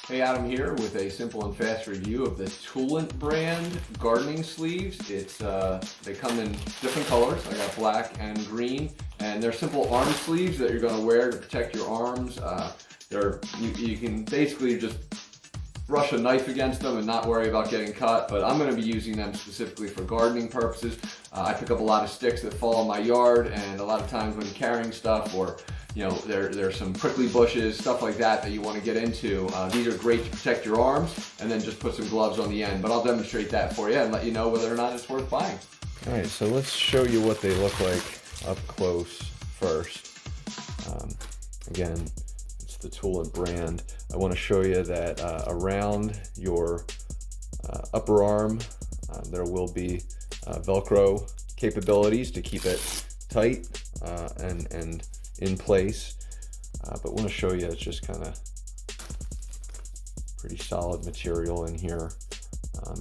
Hey, Adam here with a simple and fast review of the Toolant brand gardening sleeves. They come in different colors. I got black and green, and they're simple arm sleeves that you're going to wear to protect your arms. You can basically just brush a knife against them and not worry about getting cut, but I'm going to be using them specifically for gardening purposes. I pick up a lot of sticks that fall in my yard, and a lot of times when carrying stuff, or there's some prickly bushes, stuff like that you want to get into. These are great to protect your arms, and then just put some gloves on the end. But I'll demonstrate that for you and let you know whether or not it's worth buying. All right, so let's show you what they look like up close first. Again, it's the Toolant brand. I want to show you that around your upper arm, there will be Velcro capabilities to keep it tight and in place, but I want to show you it's just kind of pretty solid material in here,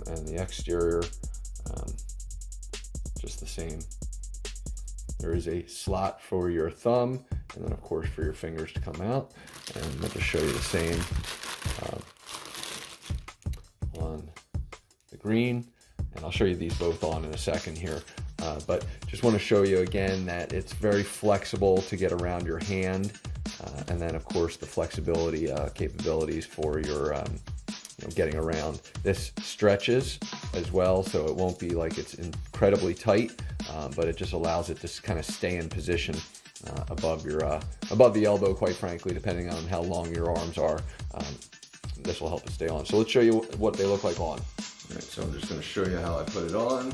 and the exterior just the same. There is a slot for your thumb, and then of course for your fingers to come out, and I'll just show you the same on the green, and I'll show you these both on in a second here. But just want to show you again that it's very flexible to get around your hand, and then of course the flexibility capabilities for your getting around. This stretches as well, so it won't be like it's incredibly tight, but it just allows it to kind of stay in position above the elbow, quite frankly, depending on how long your arms are. This will help it stay on. So let's show you what they look like on. All right, so I'm just going to show you how I put it on.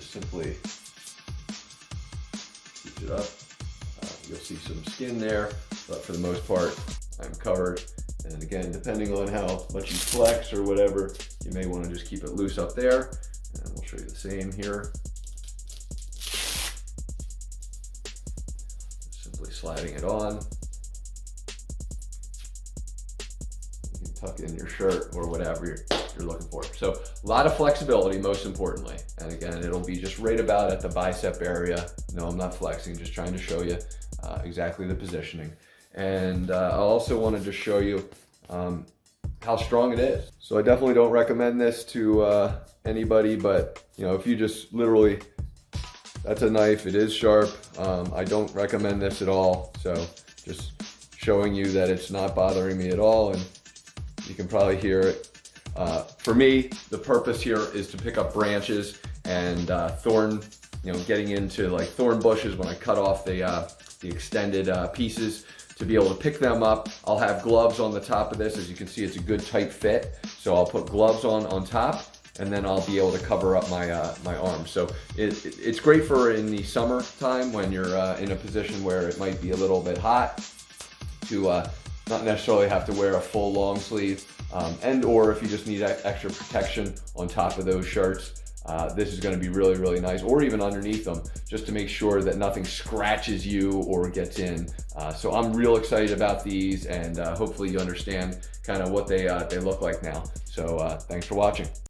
Simply heat it up. You'll see some skin there, but for the most part, I'm covered. And again, depending on how much you flex or whatever, you may want to just keep it loose up there. And we'll show you the same here. Simply sliding it on. You can tuck in your shirt or whatever you're looking for. So a lot of flexibility, most importantly. And again, it'll be just right about at the bicep area. No, I'm not flexing, just trying to show you exactly the positioning. And I also wanted to show you how strong it is. So I definitely don't recommend this to anybody, but if you just literally, that's a knife, it is sharp. I don't recommend this at all. So just showing you that it's not bothering me at all, and you can probably hear it. For me, the purpose here is to pick up branches and getting into like thorn bushes when I cut off the extended pieces, to be able to pick them up. I'll have gloves on the top of this. As you can see, it's a good tight fit. So I'll put gloves on top, and then I'll be able to cover up my my arms. So it's great for in the summer time when you're in a position where it might be a little bit hot, to not necessarily have to wear a full long sleeve. Or if you just need extra protection on top of those shirts, this is going to be really, really nice, or even underneath them, just to make sure that nothing scratches you or gets in. So I'm real excited about these, and hopefully you understand kind of what they look like now. So thanks for watching.